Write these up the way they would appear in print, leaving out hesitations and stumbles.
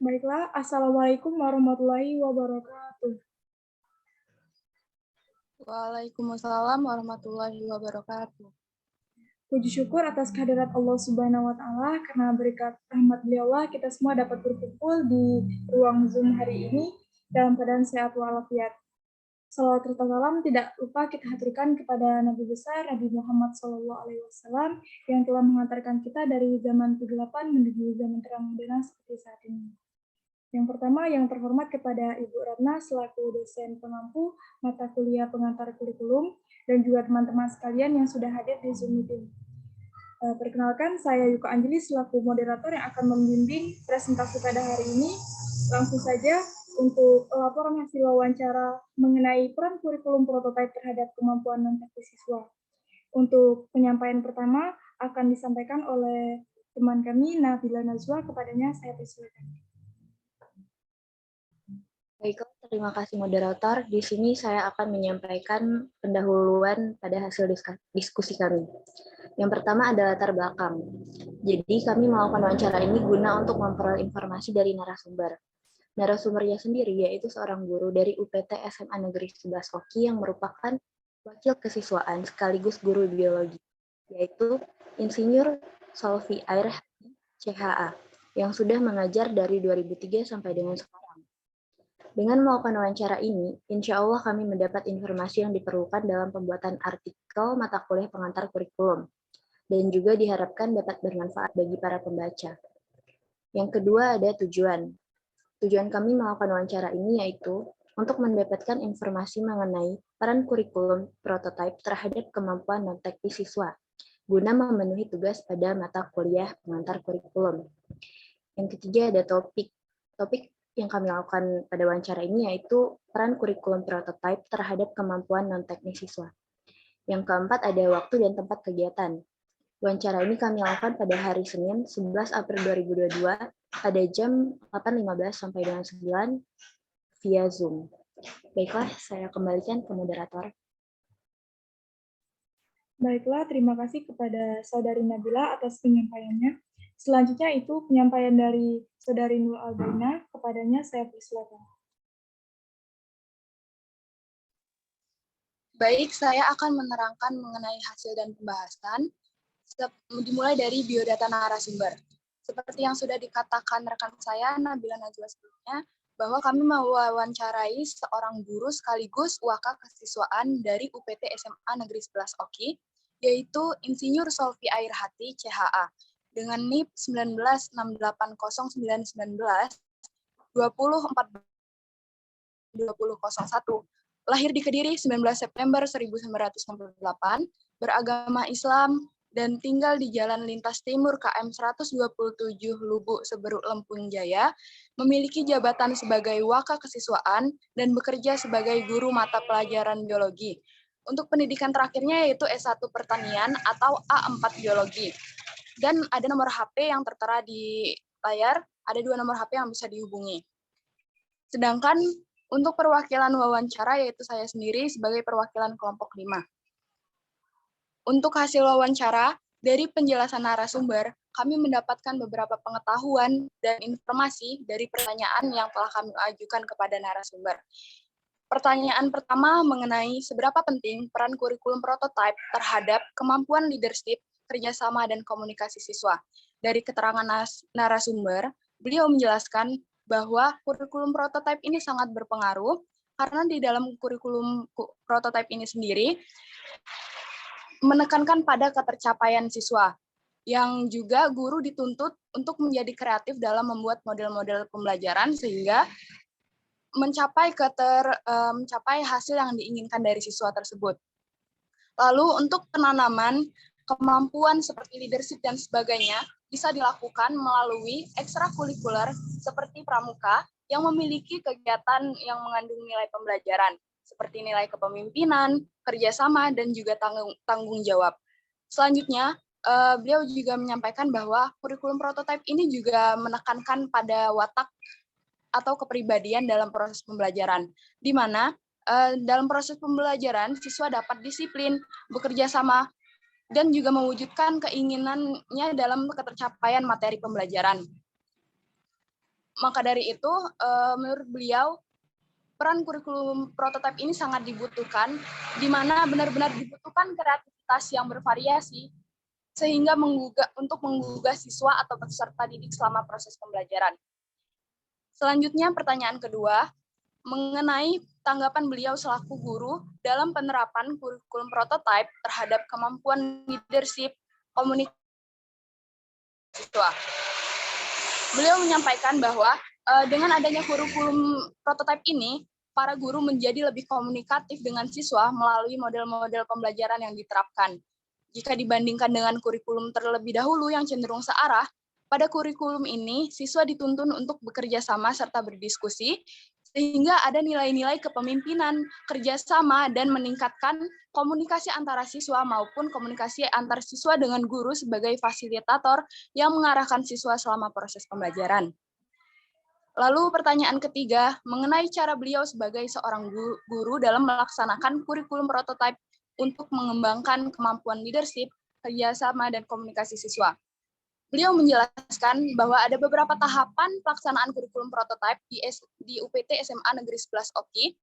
Baiklah, Assalamualaikum warahmatullahi wabarakatuh. Waalaikumsalam warahmatullahi wabarakatuh. Puji syukur atas kehadirat Allah Subhanahu wa Ta'ala, karena berkat rahmat beliau kita semua dapat berkumpul di ruang Zoom hari ini dalam keadaan sehat walafiat. Salawat serta salam tidak lupa kita haturkan kepada Nabi besar Nabi Muhammad SAW yang telah mengantarkan kita dari zaman kegelapan menuju zaman terang benderang seperti saat ini. Yang pertama, yang terhormat kepada Ibu Ratna selaku dosen pengampu mata kuliah pengantar kurikulum dan juga teman-teman sekalian yang sudah hadir di Zoom meeting. Perkenalkan, saya Yuka Anjeli selaku moderator yang akan membimbing presentasi pada hari ini. Langsung saja untuk laporan hasil wawancara mengenai peran kurikulum prototipe terhadap kemampuan non-teknis siswa. Untuk penyampaian pertama akan disampaikan oleh teman kami, Nabila Nazwa, kepadanya saya persilakan. Baiklah, terima kasih moderator. Di sini saya akan menyampaikan pendahuluan pada hasil diskusi kami. Yang pertama adalah latar belakang. Jadi kami melakukan wawancara ini guna untuk memperoleh informasi dari narasumber. Narasumbernya sendiri yaitu seorang guru dari UPT SMA Negeri 11 Oki yang merupakan wakil kesiswaan sekaligus guru biologi, yaitu Insinyur Solvi Air CHA, yang sudah mengajar dari 2003 sampai dengan sekarang. Dengan melakukan wawancara ini, insya Allah kami mendapat informasi yang diperlukan dalam pembuatan artikel mata kuliah pengantar kurikulum, dan juga diharapkan dapat bermanfaat bagi para pembaca. Yang kedua ada tujuan. Tujuan kami melakukan wawancara ini yaitu untuk mendapatkan informasi mengenai peran kurikulum prototipe terhadap kemampuan non-teknis siswa, guna memenuhi tugas pada mata kuliah pengantar kurikulum. Yang ketiga ada topik. Topik yang kami lakukan pada wawancara ini yaitu peran kurikulum prototipe terhadap kemampuan non-teknis siswa. Yang keempat ada waktu dan tempat kegiatan. Wawancara ini kami lakukan pada hari Senin 11 April 2022 pada jam 8.15 sampai dengan 9 via Zoom. Baiklah, saya kembalikan ke moderator. Baiklah, terima kasih kepada Saudari Nabila atas penyampaiannya. Selanjutnya itu penyampaian dari Saudari Nur Albaina, kepadanya saya persilakan. Baik, saya akan menerangkan mengenai hasil dan pembahasan, dimulai dari biodata narasumber. Seperti yang sudah dikatakan rekan saya, Nabila Najwa sebelumnya, bahwa kami mewawancarai seorang guru sekaligus waka kesiswaan dari UPT SMA Negeri 11 Oki, yaitu Insinyur Solvi Airhati CHA, dengan NIP 19680919 2001. Lahir di Kediri 19 September 1968, beragama Islam, dan tinggal di Jalan Lintas Timur KM 127 Lubuk Seberuk Lempung Jaya, memiliki jabatan sebagai waka kesiswaan dan bekerja sebagai guru mata pelajaran biologi. Untuk pendidikan terakhirnya yaitu S1 Pertanian atau A4 Biologi. Dan ada nomor HP yang tertera di layar, ada 2 nomor HP yang bisa dihubungi. Sedangkan untuk perwakilan wawancara yaitu saya sendiri sebagai perwakilan kelompok 5. Untuk hasil wawancara, dari penjelasan narasumber, kami mendapatkan beberapa pengetahuan dan informasi dari pertanyaan yang telah kami ajukan kepada narasumber. Pertanyaan pertama mengenai seberapa penting peran kurikulum prototipe terhadap kemampuan leadership, kerjasama, dan komunikasi siswa. Dari keterangan narasumber, beliau menjelaskan bahwa kurikulum prototipe ini sangat berpengaruh karena di dalam kurikulum prototipe ini sendiri menekankan pada ketercapaian siswa, yang juga guru dituntut untuk menjadi kreatif dalam membuat model-model pembelajaran sehingga mencapai hasil yang diinginkan dari siswa tersebut. Lalu untuk penanaman kemampuan seperti leadership dan sebagainya bisa dilakukan melalui ekstrakurikuler seperti pramuka yang memiliki kegiatan yang mengandung nilai pembelajaran seperti nilai kepemimpinan, kerjasama, dan juga tanggung jawab. Selanjutnya, beliau juga menyampaikan bahwa kurikulum prototipe ini juga menekankan pada watak atau kepribadian dalam proses pembelajaran, di mana dalam proses pembelajaran siswa dapat disiplin, bekerja sama, dan juga mewujudkan keinginannya dalam ketercapaian materi pembelajaran. Maka dari itu, menurut beliau, peran kurikulum prototipe ini sangat dibutuhkan, di mana benar-benar dibutuhkan kreativitas yang bervariasi, sehingga untuk menggugah siswa atau peserta didik selama proses pembelajaran. Selanjutnya, pertanyaan kedua, mengenai tanggapan beliau selaku guru dalam penerapan kurikulum prototipe terhadap kemampuan leadership komunikasi siswa. Beliau menyampaikan bahwa dengan adanya kurikulum prototipe ini, para guru menjadi lebih komunikatif dengan siswa melalui model-model pembelajaran yang diterapkan. Jika dibandingkan dengan kurikulum terlebih dahulu yang cenderung searah, pada kurikulum ini siswa dituntun untuk bekerja sama serta berdiskusi, sehingga ada nilai-nilai kepemimpinan, kerjasama, dan meningkatkan komunikasi antara siswa maupun komunikasi antar siswa dengan guru sebagai fasilitator yang mengarahkan siswa selama proses pembelajaran. Lalu pertanyaan ketiga, mengenai cara beliau sebagai seorang guru dalam melaksanakan kurikulum prototipe untuk mengembangkan kemampuan leadership, kerjasama, dan komunikasi siswa. Beliau menjelaskan bahwa ada beberapa tahapan pelaksanaan kurikulum prototipe di UPT SMA Negeri 11 Oki,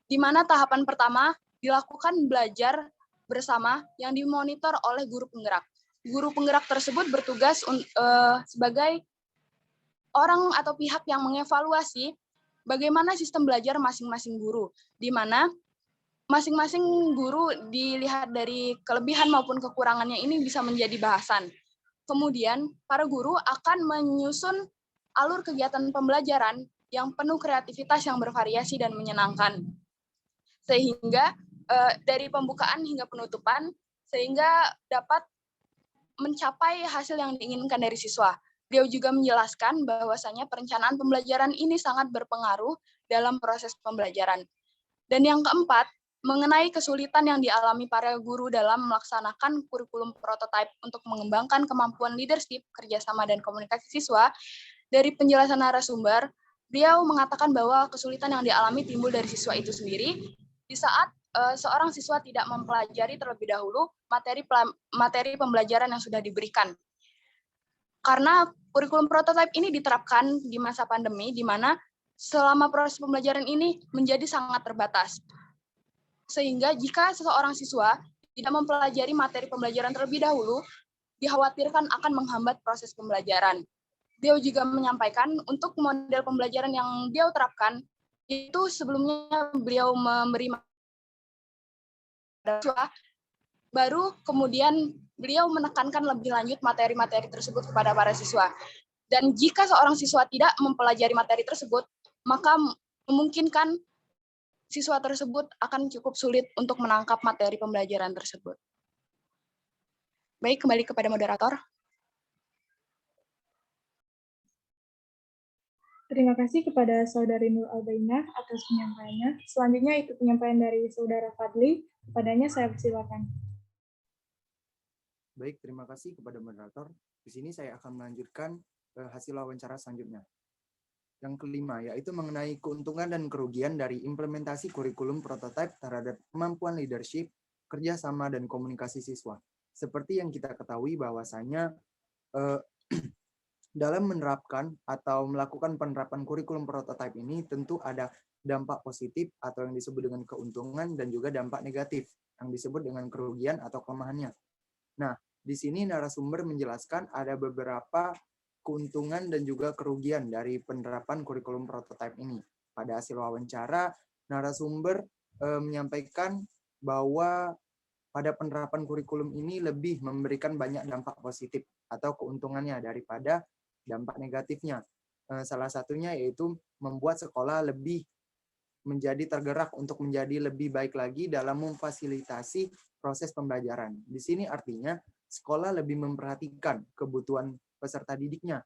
di mana tahapan pertama dilakukan belajar bersama yang dimonitor oleh guru penggerak. Guru penggerak tersebut bertugas sebagai orang atau pihak yang mengevaluasi bagaimana sistem belajar masing-masing guru, di mana masing-masing guru dilihat dari kelebihan maupun kekurangannya ini bisa menjadi bahasan. Kemudian, para guru akan menyusun alur kegiatan pembelajaran yang penuh kreativitas yang bervariasi dan menyenangkan. Sehingga dari pembukaan hingga penutupan, sehingga dapat mencapai hasil yang diinginkan dari siswa. Beliau juga menjelaskan bahwasanya perencanaan pembelajaran ini sangat berpengaruh dalam proses pembelajaran. Dan yang keempat, mengenai kesulitan yang dialami para guru dalam melaksanakan kurikulum prototipe untuk mengembangkan kemampuan leadership, kerjasama, dan komunikasi siswa, dari penjelasan narasumber, beliau mengatakan bahwa kesulitan yang dialami timbul dari siswa itu sendiri di saat seorang siswa tidak mempelajari terlebih dahulu materi pembelajaran yang sudah diberikan. Karena kurikulum prototipe ini diterapkan di masa pandemi, di mana selama proses pembelajaran ini menjadi sangat terbatas. Sehingga jika seseorang siswa tidak mempelajari materi pembelajaran terlebih dahulu, dikhawatirkan akan menghambat proses pembelajaran. Beliau juga menyampaikan untuk model pembelajaran yang beliau terapkan, itu sebelumnya beliau memberi siswa, baru kemudian beliau menekankan lebih lanjut materi-materi tersebut kepada para siswa. Dan jika seorang siswa tidak mempelajari materi tersebut, maka memungkinkan siswa tersebut akan cukup sulit untuk menangkap materi pembelajaran tersebut. Baik, kembali kepada moderator. Terima kasih kepada Saudari Nur Albainah atas penyampaiannya. Selanjutnya itu penyampaian dari Saudara Fadli. Kepadanya saya persilakan. Baik, terima kasih kepada moderator. Di sini saya akan melanjutkan hasil wawancara selanjutnya. Yang kelima, yaitu mengenai keuntungan dan kerugian dari implementasi kurikulum prototipe terhadap kemampuan leadership, kerjasama, dan komunikasi siswa. Seperti yang kita ketahui bahwasanya dalam menerapkan atau melakukan penerapan kurikulum prototipe ini tentu ada dampak positif atau yang disebut dengan keuntungan dan juga dampak negatif yang disebut dengan kerugian atau kelemahannya. Nah, di sini narasumber menjelaskan ada beberapa keuntungan dan juga kerugian dari penerapan kurikulum prototipe ini. Pada hasil wawancara, narasumber menyampaikan bahwa pada penerapan kurikulum ini lebih memberikan banyak dampak positif atau keuntungannya daripada dampak negatifnya. Salah satunya yaitu membuat sekolah lebih menjadi tergerak untuk menjadi lebih baik lagi dalam memfasilitasi proses pembelajaran. Di sini artinya sekolah lebih memperhatikan kebutuhan peserta didiknya,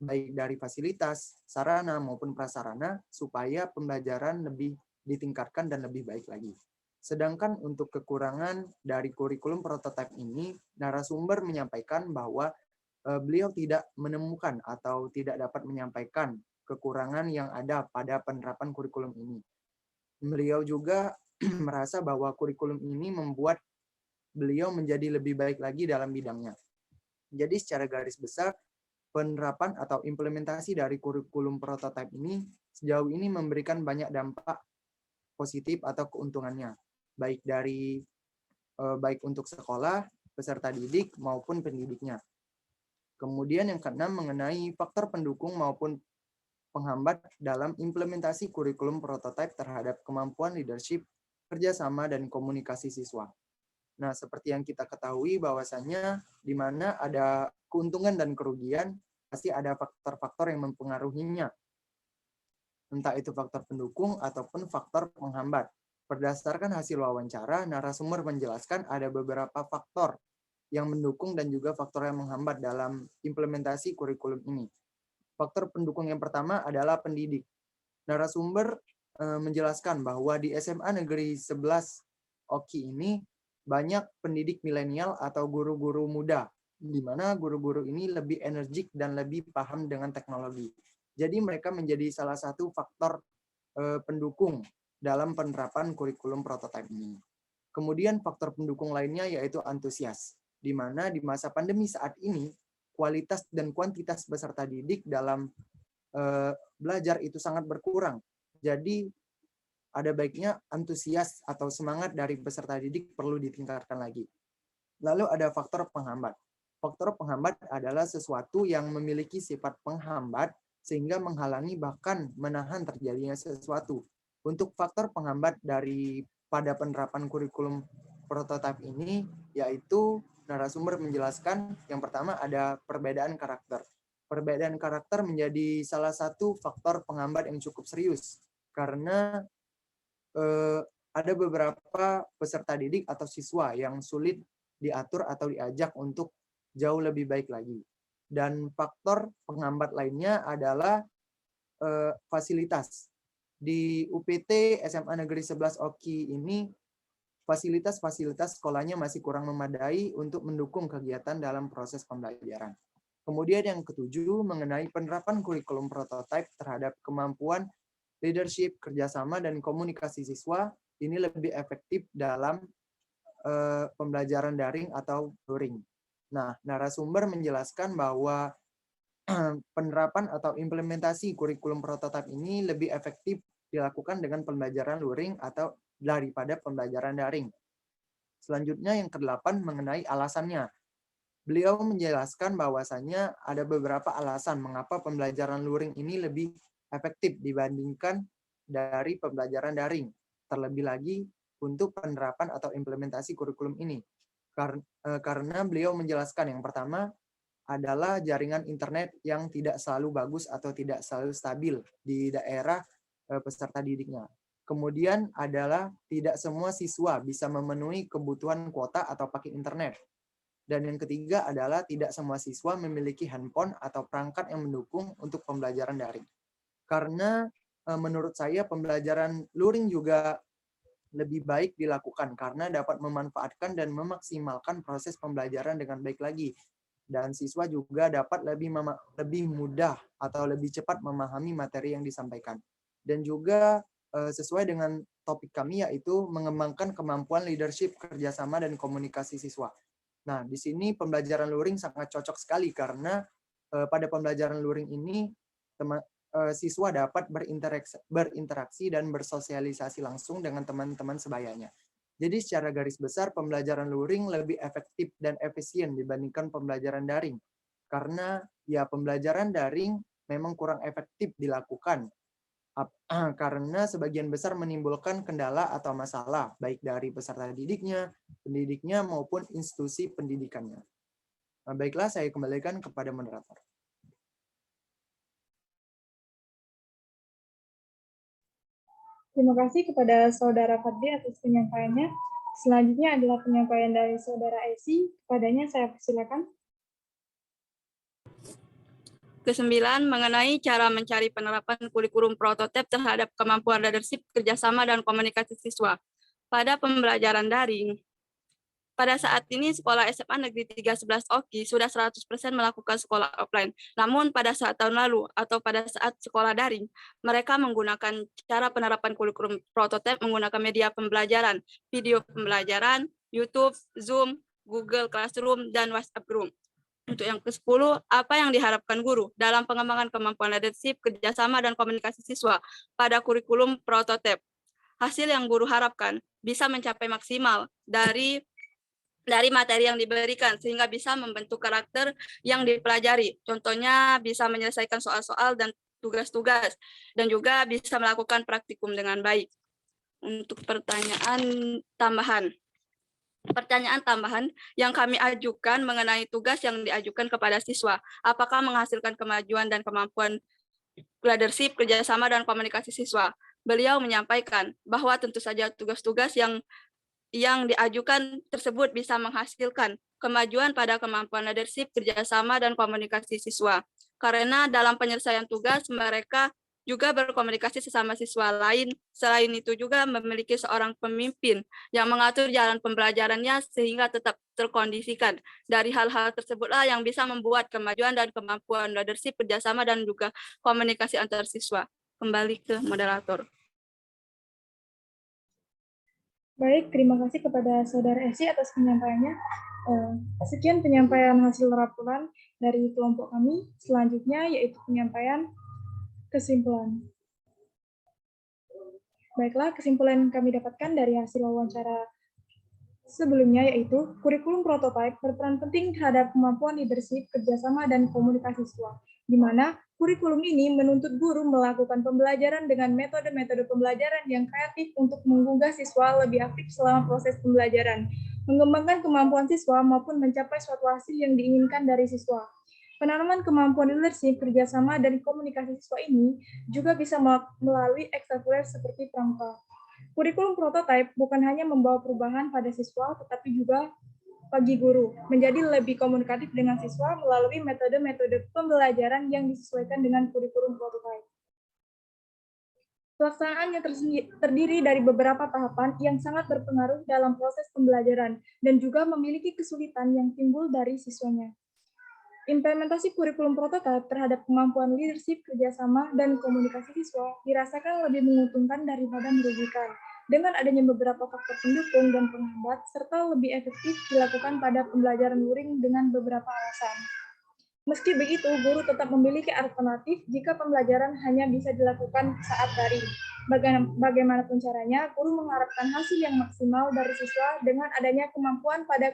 baik dari fasilitas, sarana maupun prasarana, supaya pembelajaran lebih ditingkatkan dan lebih baik lagi. Sedangkan untuk kekurangan dari kurikulum prototipe ini, narasumber menyampaikan bahwa beliau tidak menemukan atau tidak dapat menyampaikan kekurangan yang ada pada penerapan kurikulum ini. Beliau juga merasa bahwa kurikulum ini membuat beliau menjadi lebih baik lagi dalam bidangnya. Jadi secara garis besar, penerapan atau implementasi dari kurikulum prototipe ini sejauh ini memberikan banyak dampak positif atau keuntungannya, baik untuk sekolah, peserta didik maupun pendidiknya. Kemudian yang keenam mengenai faktor pendukung maupun penghambat dalam implementasi kurikulum prototipe terhadap kemampuan leadership, kerjasama, dan komunikasi siswa. Nah, seperti yang kita ketahui bahwasannya di mana ada keuntungan dan kerugian, pasti ada faktor-faktor yang mempengaruhinya. Entah itu faktor pendukung ataupun faktor penghambat. Berdasarkan hasil wawancara, narasumber menjelaskan ada beberapa faktor yang mendukung dan juga faktor yang menghambat dalam implementasi kurikulum ini. Faktor pendukung yang pertama adalah pendidik. Narasumber menjelaskan bahwa di SMA Negeri 11 Oki ini banyak pendidik milenial atau guru-guru muda, di mana guru-guru ini lebih energik dan lebih paham dengan teknologi. Jadi mereka menjadi salah satu faktor pendukung dalam penerapan kurikulum prototipe ini. Kemudian faktor pendukung lainnya yaitu antusias, di mana di masa pandemi saat ini kualitas dan kuantitas peserta didik dalam belajar itu sangat berkurang. Jadi ada baiknya antusias atau semangat dari peserta didik perlu ditingkatkan lagi. Lalu ada faktor penghambat. Faktor penghambat adalah sesuatu yang memiliki sifat penghambat sehingga menghalangi bahkan menahan terjadinya sesuatu. Untuk faktor penghambat pada penerapan kurikulum prototipe ini yaitu narasumber menjelaskan yang pertama ada perbedaan karakter. Perbedaan karakter menjadi salah satu faktor penghambat yang cukup serius karena ada beberapa peserta didik atau siswa yang sulit diatur atau diajak untuk jauh lebih baik lagi. Dan faktor penghambat lainnya adalah fasilitas. Di UPT SMA Negeri 11 Oki ini fasilitas-fasilitas sekolahnya masih kurang memadai untuk mendukung kegiatan dalam proses pembelajaran. Kemudian yang ketujuh mengenai penerapan kurikulum prototipe terhadap kemampuan leadership, kerjasama, dan komunikasi siswa ini lebih efektif dalam pembelajaran daring atau luring. Nah, narasumber menjelaskan bahwa penerapan atau implementasi kurikulum prototipe ini lebih efektif dilakukan dengan pembelajaran luring atau daripada pembelajaran daring. Selanjutnya yang ke-8 mengenai alasannya. Beliau menjelaskan bahwasannya ada beberapa alasan mengapa pembelajaran luring ini lebih efektif dibandingkan dari pembelajaran daring. Terlebih lagi untuk penerapan atau implementasi kurikulum ini. Karena beliau menjelaskan yang pertama adalah jaringan internet yang tidak selalu bagus atau tidak selalu stabil di daerah peserta didiknya. Kemudian adalah tidak semua siswa bisa memenuhi kebutuhan kuota atau paket internet. Dan yang ketiga adalah tidak semua siswa memiliki handphone atau perangkat yang mendukung untuk pembelajaran daring. Karena menurut saya pembelajaran luring juga lebih baik dilakukan karena dapat memanfaatkan dan memaksimalkan proses pembelajaran dengan baik lagi. Dan siswa juga dapat lebih mudah atau lebih cepat memahami materi yang disampaikan. Dan juga sesuai dengan topik kami yaitu mengembangkan kemampuan leadership, kerjasama, dan komunikasi siswa. Nah, di sini pembelajaran luring sangat cocok sekali karena pada pembelajaran luring ini siswa dapat berinteraksi dan bersosialisasi langsung dengan teman-teman sebayanya. Jadi secara garis besar pembelajaran luring lebih efektif dan efisien dibandingkan pembelajaran daring. Karena ya pembelajaran daring memang kurang efektif dilakukan. Karena sebagian besar menimbulkan kendala atau masalah baik dari peserta didiknya, pendidiknya maupun institusi pendidikannya. Nah, baiklah saya kembalikan kepada moderator. Terima kasih kepada Saudara Fadli atas penyampaiannya. Selanjutnya adalah penyampaian dari Saudara Esi. Kepadanya saya persilakan. Kesembilan, mengenai cara mencari penerapan kurikulum prototipe terhadap kemampuan leadership, kerjasama, dan komunikasi siswa. Pada pembelajaran daring, pada saat ini sekolah SMA Negeri 311 Oki sudah 100% melakukan sekolah offline. Namun pada saat tahun lalu atau pada saat sekolah daring, mereka menggunakan cara penerapan kurikulum prototipe menggunakan media pembelajaran, video pembelajaran, YouTube, Zoom, Google Classroom, dan WhatsApp Room. Untuk yang ke-10, apa yang diharapkan guru dalam pengembangan kemampuan leadership, kerjasama, dan komunikasi siswa pada kurikulum prototipe? Hasil yang guru harapkan bisa mencapai maksimal dari materi yang diberikan, sehingga bisa membentuk karakter yang dipelajari. Contohnya bisa menyelesaikan soal-soal dan tugas-tugas, dan juga bisa melakukan praktikum dengan baik. Untuk pertanyaan tambahan yang kami ajukan mengenai tugas yang diajukan kepada siswa, apakah menghasilkan kemajuan dan kemampuan leadership, kerjasama, dan komunikasi siswa? Beliau menyampaikan bahwa tentu saja tugas-tugas yang diajukan tersebut bisa menghasilkan kemajuan pada kemampuan leadership, kerjasama, dan komunikasi siswa. Karena dalam penyelesaian tugas, mereka juga berkomunikasi sesama siswa lain. Selain itu juga memiliki seorang pemimpin yang mengatur jalan pembelajarannya sehingga tetap terkondisikan. Dari hal-hal tersebutlah yang bisa membuat kemajuan dan kemampuan leadership, kerjasama, dan juga komunikasi antar siswa. Kembali ke moderator. Baik, terima kasih kepada Saudara Esi atas penyampaiannya. Sekian penyampaian hasil laporan dari kelompok kami. Selanjutnya yaitu penyampaian kesimpulan. Baiklah, kesimpulan yang kami dapatkan dari hasil wawancara sebelumnya yaitu kurikulum prototipe berperan penting terhadap kemampuan leadership, kerjasama, dan komunikasi siswa, di mana kurikulum ini menuntut guru melakukan pembelajaran dengan metode-metode pembelajaran yang kreatif untuk menggugah siswa lebih aktif selama proses pembelajaran, mengembangkan kemampuan siswa maupun mencapai suatu hasil yang diinginkan dari siswa. Penanaman kemampuan leadership, kerjasama, dan komunikasi siswa ini juga bisa melalui ekstrakurikuler seperti pramuka. Kurikulum prototipe bukan hanya membawa perubahan pada siswa, tetapi juga bagi guru, menjadi lebih komunikatif dengan siswa melalui metode-metode pembelajaran yang disesuaikan dengan kurikulum prototipe. Pelaksanaannya terdiri dari beberapa tahapan yang sangat berpengaruh dalam proses pembelajaran dan juga memiliki kesulitan yang timbul dari siswanya. Implementasi kurikulum prototipe terhadap kemampuan leadership, kerjasama, dan komunikasi siswa dirasakan lebih menguntungkan daripada merugikan, dengan adanya beberapa faktor pendukung dan penghambat, serta lebih efektif dilakukan pada pembelajaran luring dengan beberapa alasan. Meski begitu, guru tetap memiliki alternatif jika pembelajaran hanya bisa dilakukan saat daring. Bagaimanapun caranya, guru mengharapkan hasil yang maksimal dari siswa dengan adanya kemampuan pada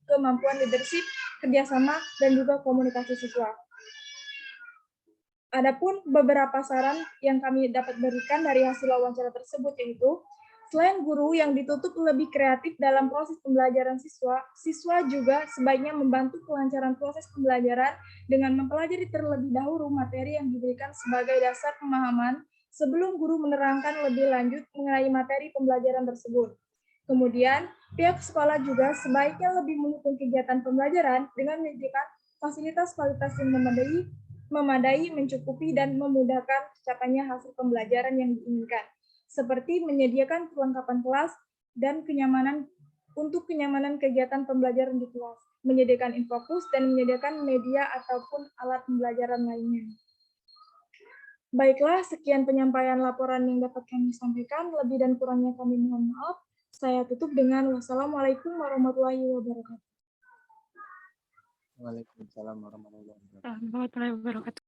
kemampuan leadership, kerjasama, dan juga komunikasi siswa. Adapun beberapa saran yang kami dapat berikan dari hasil wawancara tersebut yaitu, selain guru yang dituntut lebih kreatif dalam proses pembelajaran siswa, siswa juga sebaiknya membantu kelancaran proses pembelajaran dengan mempelajari terlebih dahulu materi yang diberikan sebagai dasar pemahaman sebelum guru menerangkan lebih lanjut mengenai materi pembelajaran tersebut. Kemudian, pihak sekolah juga sebaiknya lebih mendukung kegiatan pembelajaran dengan menyediakan fasilitas kualitas yang memadai, mencukupi, dan memudahkan tercapainya hasil pembelajaran yang diinginkan, seperti menyediakan perlengkapan kelas dan kenyamanan untuk kenyamanan kegiatan pembelajaran di kelas, menyediakan infokus, dan menyediakan media ataupun alat pembelajaran lainnya. Baiklah, sekian penyampaian laporan yang dapat kami sampaikan. Lebih dan kurangnya kami mohon maaf. Saya tutup dengan wassalamualaikum warahmatullahi wabarakatuh. Waalaikumsalam warahmatullahi wabarakatuh. Warahmatullahi wabarakatuh.